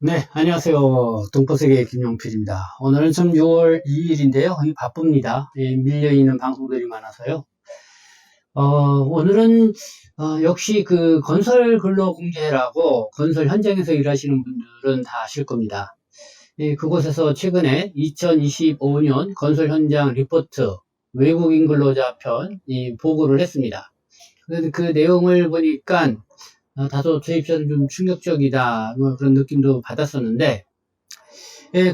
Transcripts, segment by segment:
네, 안녕하세요. 동포세계 김용필입니다. 오늘은 좀 6월 2일인데요. 바쁩니다. 밀려있는 방송들이 많아서요. 오늘은, 역시 그 건설 근로공제라고 건설 현장에서 일하시는 분들은 다 아실 겁니다. 그곳에서 최근에 2025년 건설 현장 리포트 외국인 근로자 편 보고를 했습니다. 그 내용을 보니까 다소 제 입장은 좀 충격적이다, 뭐 그런 느낌도 받았었는데,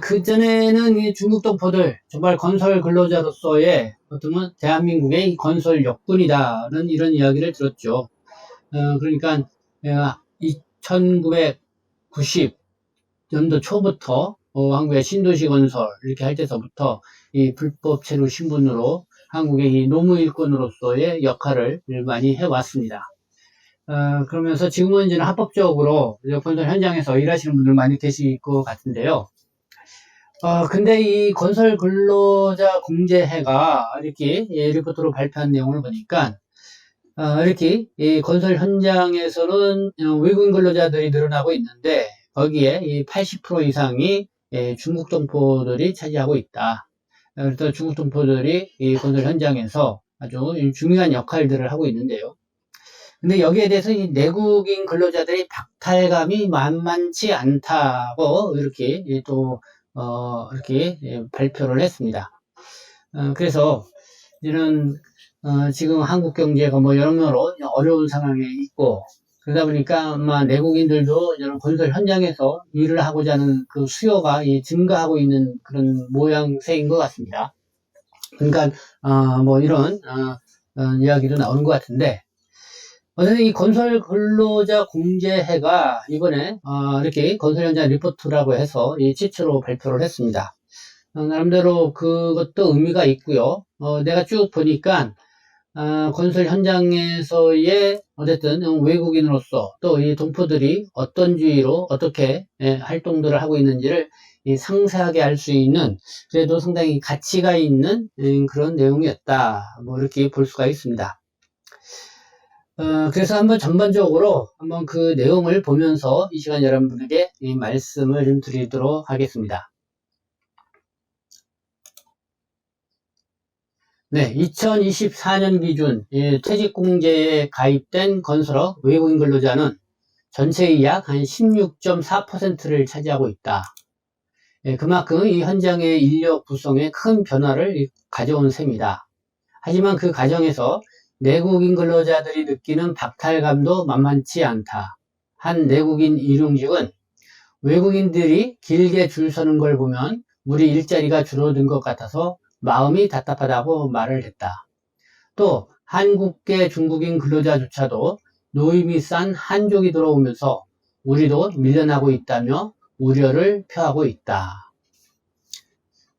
그전에는 이 중국 동포들, 정말 건설 근로자로서의 어쩌면 대한민국의 이 건설 역군이다는 이런 이야기를 들었죠. 그러니까, 1990년도 초부터, 한국의 신도시 건설, 이렇게 할 때서부터 이 불법 체류 신분으로 한국의 이 노무 일꾼으로서의 역할을 많이 해왔습니다. 그러면서 지금은 이제는 합법적으로 건설 현장에서 일하시는 분들 많이 계실 것 같은데요. 근데 이 건설 근로자 공제회가 이렇게 리포트로 발표한 내용을 보니까, 이렇게 이 건설 현장에서는 외국인 근로자들이 늘어나고 있는데, 거기에 이 80% 이상이 중국 동포들이 차지하고 있다. 그래서 중국 동포들이 이 건설 현장에서 아주 중요한 역할들을 하고 있는데요. 근데 여기에 대해서 이 내국인 근로자들의 박탈감이 만만치 않다고 이렇게 또 이렇게 발표를 했습니다. 그래서 이런 지금 한국 경제가 뭐 여러모로 어려운 상황에 있고, 그러다 보니까 아마 내국인들도 이런 건설 현장에서 일을 하고자 하는 그 수요가 증가하고 있는 그런 모양새인 것 같습니다. 그러니까 뭐 이런 이야기도 나오는 것 같은데, 어쨌든 이 건설 근로자 공제회가 이번에 이렇게 건설 현장 리포트라고 해서 최초로 발표를 했습니다. 나름대로 그것도 의미가 있고요. 내가 쭉 보니까 건설 현장에서의 어쨌든 외국인으로서 또 이 동포들이 어떤 주의로 어떻게 활동들을 하고 있는지를 상세하게 알 수 있는, 그래도 상당히 가치가 있는 그런 내용이었다, 뭐 이렇게 볼 수가 있습니다. 그래서 한번 전반적으로 한번 그 내용을 보면서 이 시간 여러분에게 이 말씀을 좀 드리도록 하겠습니다. 네, 2024년 기준 퇴직공제에 가입된 건설업 외국인 근로자는 전체의 약 한 16.4%를 차지하고 있다. 그만큼 이 현장의 인력 구성에 큰 변화를 가져온 셈이다. 하지만 그 과정에서 내국인 근로자들이 느끼는 박탈감도 만만치 않다. 한 내국인 일용직은 외국인들이 길게 줄 서는 걸 보면 우리 일자리가 줄어든 것 같아서 마음이 답답하다고 말을 했다. 또 한국계 중국인 근로자조차도 노임이 싼 한족이 들어오면서 우리도 밀려나고 있다며 우려를 표하고 있다.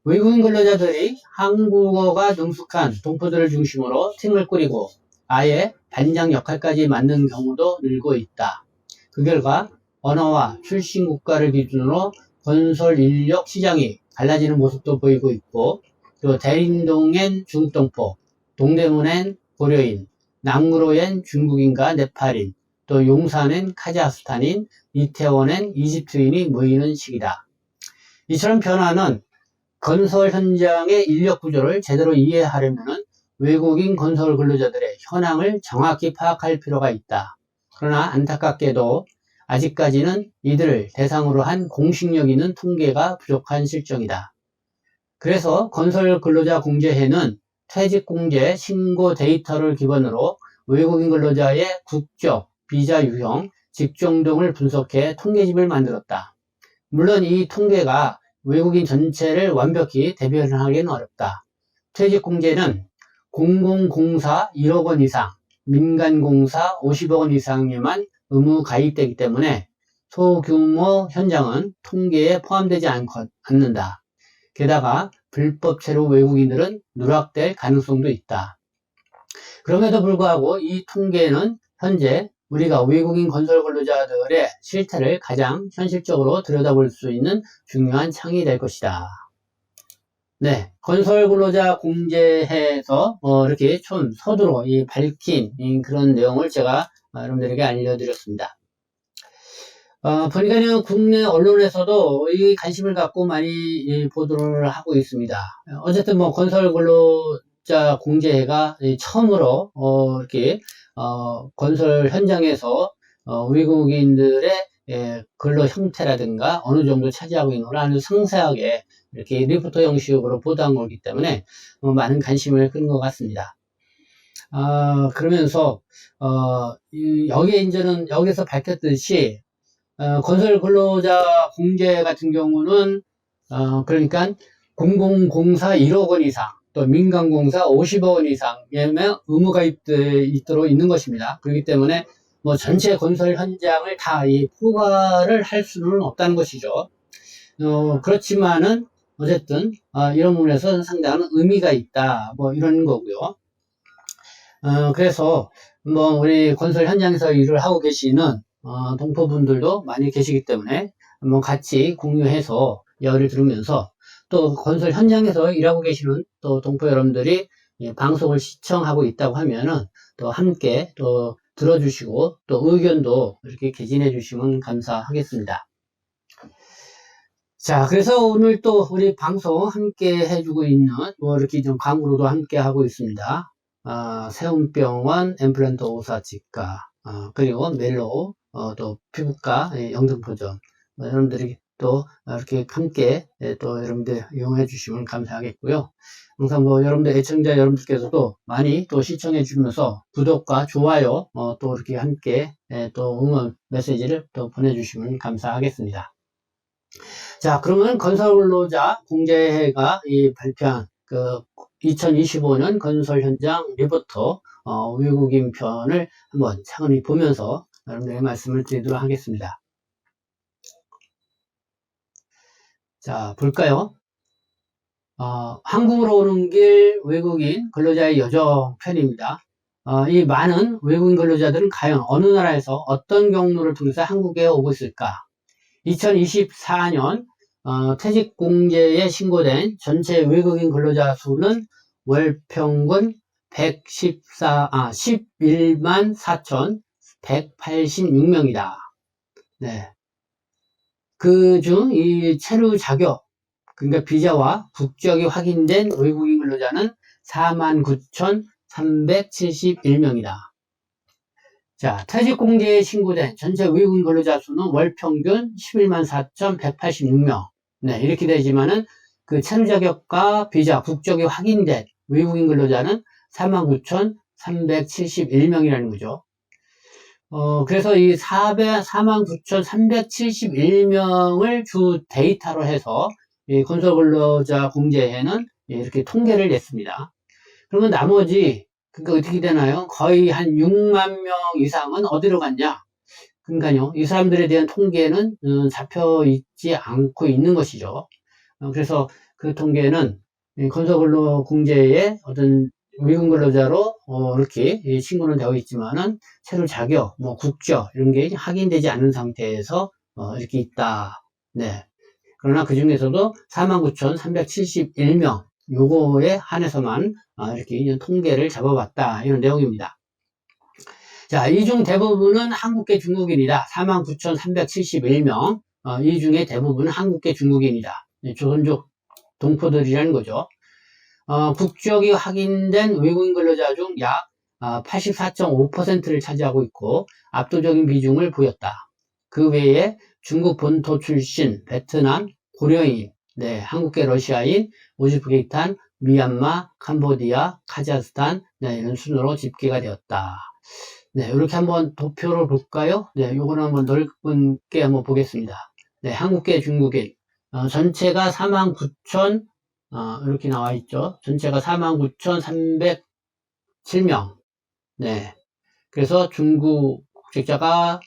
외국인 근로자들이 한국어가 능숙한 동포들을 중심으로 팀을 꾸리고 아예 반장 역할까지 맡는 경우도 늘고 있다. 그 결과 언어와 출신 국가를 기준으로 건설 인력 시장이 갈라지는 모습도 보이고 있고, 또 대림동엔 중국 동포, 동대문엔 고려인, 남구로엔 중국인과 네팔인, 또 용산엔 카자흐스탄인, 이태원엔 이집트인이 모이는 시기다. 이처럼 변화는 건설 현장의 인력 구조를 제대로 이해하려면 외국인 건설 근로자들의 현황을 정확히 파악할 필요가 있다. 그러나 안타깝게도 아직까지는 이들을 대상으로 한 공식력 있는 통계가 부족한 실정이다. 그래서 건설 근로자 공제회는 퇴직공제 신고 데이터를 기반으로 외국인 근로자의 국적, 비자 유형, 직종 등을 분석해 통계집을 만들었다. 물론 이 통계가 외국인 전체를 완벽히 대변하기는 어렵다. 퇴직공제는 공공공사 1억 원 이상, 민간공사 50억 원 이상에만 의무 가입되기 때문에 소규모 현장은 통계에 포함되지 않는다. 게다가 불법 체류 외국인들은 누락될 가능성도 있다. 그럼에도 불구하고 이 통계는 현재 우리가 외국인 건설 근로자들의 실태를 가장 현실적으로 들여다볼 수 있는 중요한 창이 될 것이다. 네, 건설 근로자 공제해서 이렇게 좀 서두로 밝힌 그런 내용을 제가 여러분들에게 알려드렸습니다. 보니까요, 국내 언론에서도 이 관심을 갖고 많이 보도를 하고 있습니다. 어쨌든 뭐 건설 근로자 공제가 처음으로 이렇게 건설 현장에서 외국인들의 근로 형태라든가 어느 정도 차지하고 있는 걸 아주 상세하게 이렇게 리포터 형식으로 보도한 거기 때문에 많은 관심을 끈 것 같습니다. 그러면서 여기에 이제는 여기서 밝혔듯이 건설 근로자 공제 같은 경우는, 그러니까 공공공사 1억 원 이상, 또 민간공사 50억 원 이상의 의무 가입돼 있도록 있는 것입니다. 그렇기 때문에 뭐 전체 건설 현장을 다 포괄을 할 수는 없다는 것이죠. 그렇지만은 어쨌든 이런 부분에서 상당한 의미가 있다, 뭐 이런 거고요. 그래서 뭐 우리 건설 현장에서 일을 하고 계시는 동포분들도 많이 계시기 때문에 한번 같이 공유해서 이야기를 들으면서 또 건설 현장에서 일하고 계시는 또 동포 여러분들이 방송을 시청하고 있다고 하면은 또 함께 또 들어주시고 또 의견도 이렇게 개진해 주시면 감사하겠습니다. 자, 그래서 오늘 또 우리 방송 함께 해주고 있는 뭐 이렇게 좀 광고로도 함께 하고 있습니다. 세운병원 엠플란트 오사치과, 그리고 멜로, 또 피부과 영등포점, 여러분들이 또 이렇게 함께 또 여러분들 이용해 주시면 감사하겠고요. 항상 뭐 여러분들 애청자 여러분들께서도 많이 또 시청해 주면서 구독과 좋아요 또 이렇게 함께 또 응원 메시지를 또 보내주시면 감사하겠습니다. 자, 그러면 건설근로자 공제회가 발표한 그 2025년 건설 현장 리포터 외국인 편을 한번 차근히 보면서 여러분들의 말씀을 드리도록 하겠습니다. 자, 볼까요? 한국으로 오는 길 외국인 근로자의 여정 편입니다. 이 많은 외국인 근로자들은 과연 어느 나라에서 어떤 경로를 통해서 한국에 오고 있을까? 2024년 퇴직공제에 신고된 전체 외국인 근로자 수는 월 평균 11만 4,186명이다. 네. 그중 이 체류 자격, 그러니까 비자와 국적이 확인된 외국인 근로자는 49,371명이다. 자, 퇴직공제에 신고된 전체 외국인 근로자 수는 월 평균 11만 4,186명. 네, 이렇게 되지만은 그 체류 자격과 비자, 국적이 확인된 외국인 근로자는 49,371명이라는 거죠. 그래서 이 49,371명을 주 데이터로 해서 이 건설 근로자 공제에는 이렇게 통계를 냈습니다. 그러면 나머지 그러니까 어떻게 되나요? 거의 한 6만 명 이상은 어디로 갔냐? 그러니까요, 이 사람들에 대한 통계는 잡혀 있지 않고 있는 것이죠. 그래서 그 통계는 건설근로공제의 어떤 외국 근로자로 이렇게 신고는 되어 있지만은 체류 자격, 뭐 국적 이런 게 확인되지 않은 상태에서 이렇게 있다. 네. 그러나 그 중에서도 49,371명 요거에 한해서만 이렇게 통계를 잡아봤다 이런 내용입니다. 자, 이 중 대부분은 한국계 중국인이다. 49,371명. 이 중에 대부분은 한국계 중국인이다. 조선족 동포들이라는 거죠. 국적이 확인된 외국인 근로자 중 약 84.5%를 차지하고 있고 압도적인 비중을 보였다. 그 외에 중국 본토 출신, 베트남, 고려인, 네, 한국계 러시아인, 우즈베키스탄, 미얀마, 캄보디아, 카자흐스탄, 네, 이런 순으로 집계가 되었다. 네, 이렇게 한번 도표를 볼까요? 네, 요거는 한번 넓게 한번 보겠습니다. 네, 한국계 중국인. 전체가 49,000, 이렇게 나와 있죠. 전체가 49,307명. 네. 그래서 중국 국적자가,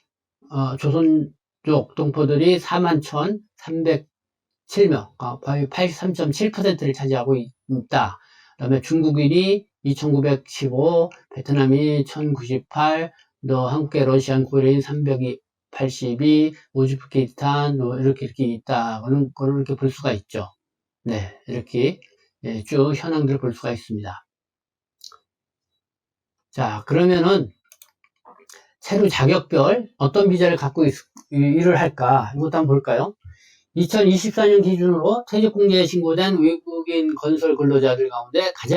조선족 동포들이 41,307명. 거의 83.7%를 차지하고 있다. 그 다음에 중국인이 2,915, 베트남이 1,098, 한국계 러시안 코리안 382, 우즈베키스탄 이렇게 있다. 그런 거를 이렇게 볼 수가 있죠. 네, 이렇게 쭉 현황들을 볼 수가 있습니다. 자, 그러면은 세로 자격별 어떤 비자를 갖고 일을 할까? 이것도 한번 볼까요? 2024년 기준으로 퇴직공제에 신고된 외국인 건설 근로자들 가운데 가장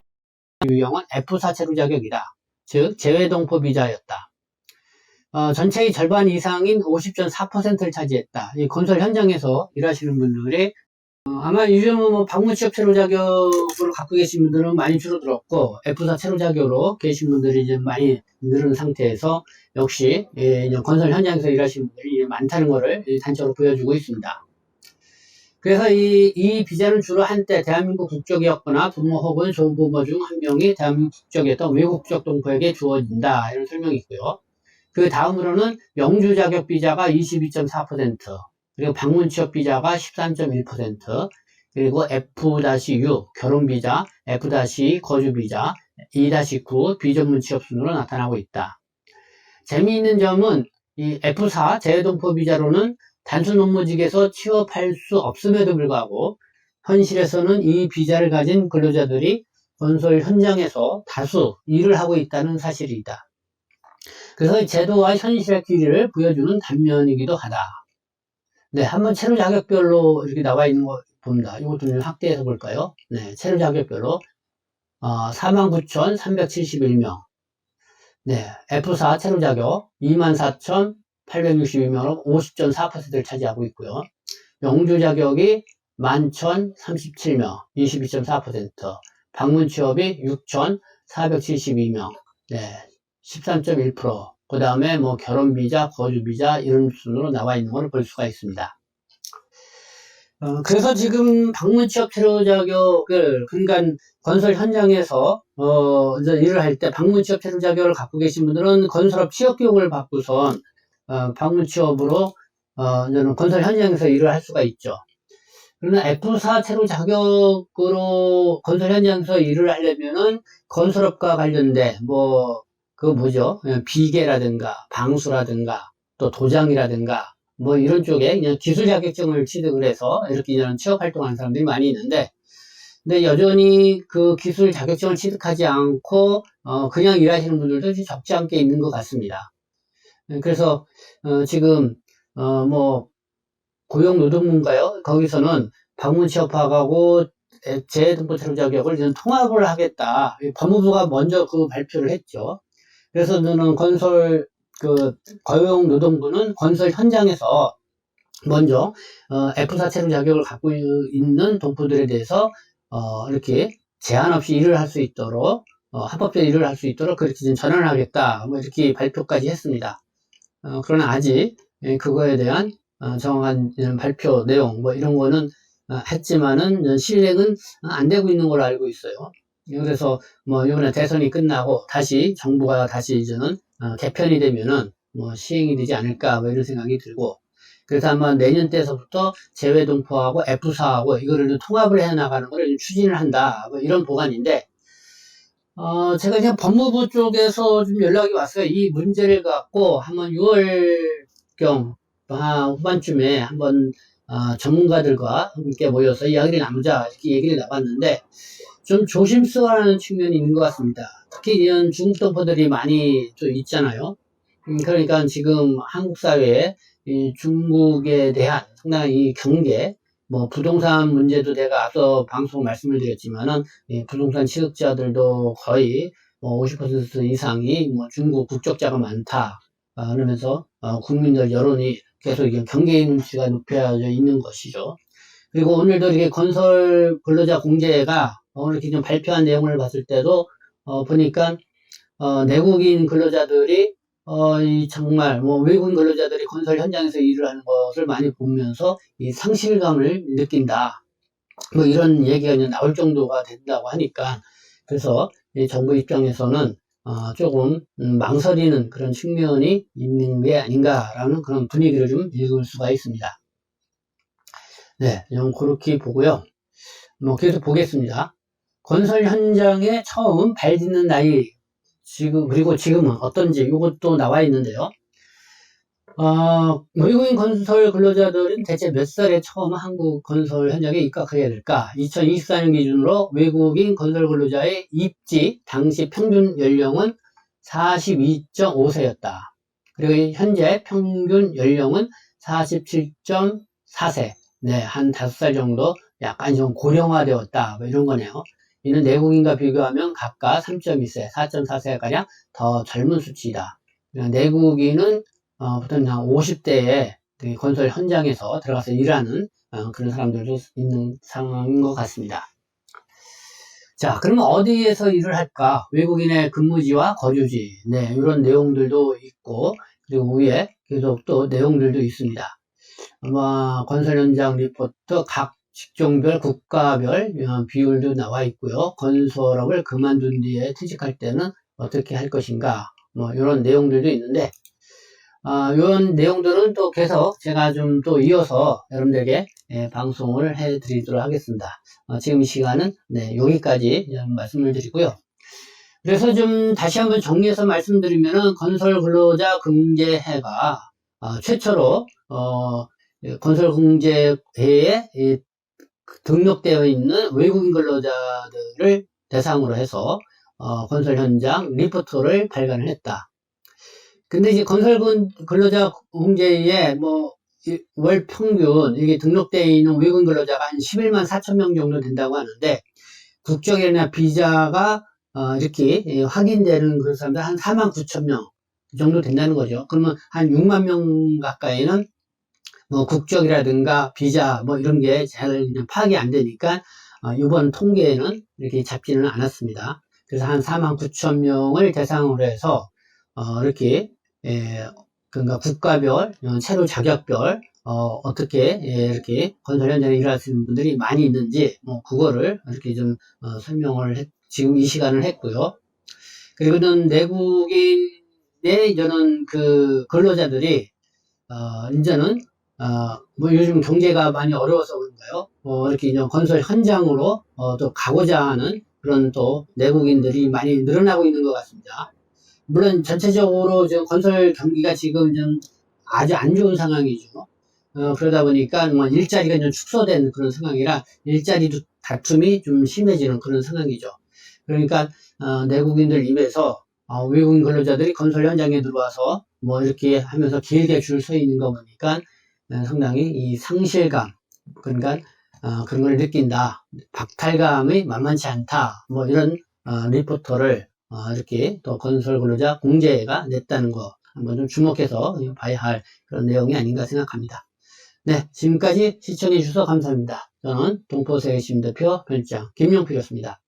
유형은 F4 체류 자격이다. 즉 재외동포 비자였다. 전체의 절반 이상인 50.4%를 차지했다. 이 건설 현장에서 일하시는 분들이 아마 요즘은 뭐 방문 취업 체류 자격으로 갖고 계신 분들은 많이 줄어들었고 F4 체류 자격으로 계신 분들이 이제 많이 늘은 상태에서 역시 건설 현장에서 일하시는 분들이 많다는 것을 단적으로 보여주고 있습니다. 그래서 이 비자는 주로 한때 대한민국 국적이었거나 부모 혹은 조부모 중 한 명이 대한민국 국적이었던 외국적 동포에게 주어진다. 이런 설명이 있고요. 그 다음으로는 영주 자격 비자가 22.4%, 그리고 방문 취업 비자가 13.1%, 그리고 F-U 결혼 비자, F-2 거주 비자, E-9 비전문 취업 순으로 나타나고 있다. 재미있는 점은 이 F4 재외동포 비자로는 단순 업무직에서 취업할 수 없음에도 불구하고 현실에서는 이 비자를 가진 근로자들이 건설 현장에서 다수 일을 하고 있다는 사실이다. 그래서 제도와 현실의 길이를 보여주는 단면이기도 하다. 네, 한번 체류 자격별로 이렇게 나와 있는 거 봅니다. 이것도 좀 확대해서 볼까요? 네, 체류 자격별로 49,371명. 네, F4 체류 자격 24,862명으로 50.4%를 차지하고 있고요. 영주 자격이 11,037명, 22.4%. 방문 취업이 6,472명, 네, 13.1%. 그 다음에 뭐 결혼 비자, 거주 비자 이런 순으로 나와 있는 걸 볼 수가 있습니다. 그래서 지금 방문 취업 체류 자격을 그러니까 건설 현장에서 이제 일을 할 때 방문 취업 체류 자격을 갖고 계신 분들은 건설업 취업 교육을 받고선 방문 취업으로 이제는 건설 현장에서 일을 할 수가 있죠. 그러나 F4 체류 자격으로 건설 현장에서 일을 하려면은 건설업과 관련된 그 뭐죠? 비계라든가 방수라든가 또 도장이라든가 뭐 이런 쪽에 그냥 기술 자격증을 취득을 해서 이렇게 이런 취업 활동하는 사람들이 많이 있는데, 근데 여전히 그 기술 자격증을 취득하지 않고 그냥 일하시는 분들도 적지 않게 있는 것 같습니다. 그래서 지금 뭐 고용노동부인가요? 거기서는 방문 취업하고 재외동포 체류 자격을 이제 통합을 하겠다. 법무부가 먼저 그 발표를 했죠. 그래서 저는 고용노동부는 건설 현장에서 먼저 F4 체류 자격을 갖고 있는 동포들에 대해서 이렇게 제한 없이 일을 할 수 있도록 합법적 일을 할 수 있도록 그렇게 좀 전환을 하겠다. 뭐 이렇게 발표까지 했습니다. 그러나 아직 그거에 대한 정확한 발표 내용 뭐 이런 거는 했지만은 실행은 안 되고 있는 걸로 알고 있어요. 그래서 뭐 이번에 대선이 끝나고 다시 정부가 다시 이제는 개편이 되면은 뭐 시행이 되지 않을까 뭐 이런 생각이 들고, 그래서 아마 내년 때서부터 재외동포하고 F4하고 이거를 통합을 해 나가는 것을 추진을 한다 뭐 이런 보관인데, 제가 그냥 법무부 쪽에서 좀 연락이 왔어요. 이 문제를 갖고 한번 6월경 후반쯤에 한번 전문가들과 함께 모여서 이야기를 나누자 이렇게 얘기를 나눴는데, 좀 조심스러워하는 측면이 있는 것 같습니다. 특히 이런 중국 동포들이 많이 좀 있잖아요. 그러니까 지금 한국 사회에 이 중국에 대한 상당히 이 경계, 뭐 부동산 문제도 제가 앞서 방송 말씀을 드렸지만은 부동산 취득자들도 거의 50% 이상이 뭐 중국 국적자가 많다. 그러면서 국민들 여론이 계속 경계 눈치가 높여져 있는 것이죠. 그리고 오늘도 이렇게 건설 근로자 공제가 이렇게 좀 발표한 내용을 봤을 때도 보니까 내국인 근로자들이 정말 뭐 외국인 근로자들이 건설 현장에서 일을 하는 것을 많이 보면서 이 상실감을 느낀다. 뭐 이런 얘기가 이제 나올 정도가 된다고 하니까, 그래서 이 정부 입장에서는 조금 망설이는 그런 측면이 있는 게 아닌가라는 그런 분위기를 좀 읽을 수가 있습니다. 네, 좀 그렇게 보고요. 뭐 계속 보겠습니다. 건설 현장에 처음 발 딛는 나이, 그리고 지금은 어떤지 이것도 나와 있는데요. 외국인 건설 근로자들은 대체 몇 살에 처음 한국 건설 현장에 입각하게 될까? 2024년 기준으로 외국인 건설 근로자의 입지 당시 평균 연령은 42.5세였다. 그리고 현재 평균 연령은 47.4세. 네, 한 5살 정도 약간 좀 고령화되었다. 뭐 이런 거네요. 이는 내국인과 비교하면 각각 3.2세, 4.4세가량 더 젊은 수치이다. 내국인은 보통 한 50대에 건설 현장에서 들어가서 일하는 그런 사람들도 있는 상황인 것 같습니다. 자, 그러면 어디에서 일을 할까? 외국인의 근무지와 거주지. 네, 이런 내용들도 있고, 그리고 위에 계속 또 내용들도 있습니다. 아마 건설 현장 리포트 각 직종별, 국가별 비율도 나와 있고요. 건설업을 그만둔 뒤에 퇴직할 때는 어떻게 할 것인가? 뭐, 이런 내용들도 있는데, 이런 내용들은 또 계속 제가 좀 또 이어서 여러분들에게 방송을 해 드리도록 하겠습니다. 지금 이 시간은 네, 여기까지 말씀을 드리고요. 그래서 좀 다시 한번 정리해서 말씀드리면은 건설근로자 공제회가 최초로 건설공제회에 등록되어 있는 외국인 근로자들을 대상으로 해서 건설 현장 리포터를 발간을 했다. 근데 이제 건설 근로자 공제에 뭐 월 평균 이게 등록되어 있는 외국인 근로자가 한 11만 4천 명 정도 된다고 하는데 국적이나 비자가 이렇게 확인되는 그런 사람들 한 4만 9천 명 정도 된다는 거죠. 그러면 한 6만 명 가까이는 뭐 국적이라든가 비자 뭐 이런 게 잘 파악이 안 되니까 이번 통계에는 이렇게 잡지는 않았습니다. 그래서 한 4만 9천 명을 대상으로 해서 이렇게 그러니까 국가별, 채로 자격별 어떻게 이렇게 건설 현장에 일하시는 분들이 많이 있는지 뭐 그거를 이렇게 좀 설명을 지금 이 시간을 했고요. 그리고는 내국인의 이제는 그 근로자들이 이제는 뭐 요즘 경제가 많이 어려워서 그런가요? 이렇게 건설 현장으로 또 가고자 하는 그런 또 내국인들이 많이 늘어나고 있는 것 같습니다. 물론 전체적으로 지금 건설 경기가 지금 좀 아주 안 좋은 상황이죠. 그러다 보니까 뭐 일자리가 좀 축소된 그런 상황이라 일자리 다툼이 좀 심해지는 그런 상황이죠. 그러니까 내국인들 입에서 외국인 근로자들이 건설 현장에 들어와서 뭐 이렇게 하면서 길게 줄 서 있는 거 보니까 상당히 이 상실감, 그러니까 그런 걸 느낀다. 박탈감이 만만치 않다. 뭐 이런 리포터를 이렇게 또 건설 근로자 공제가 냈다는 거 한번 좀 주목해서 봐야 할 그런 내용이 아닌가 생각합니다. 네, 지금까지 시청해 주셔서 감사합니다. 저는 동포세계심 대표 편집장 김용필이었습니다.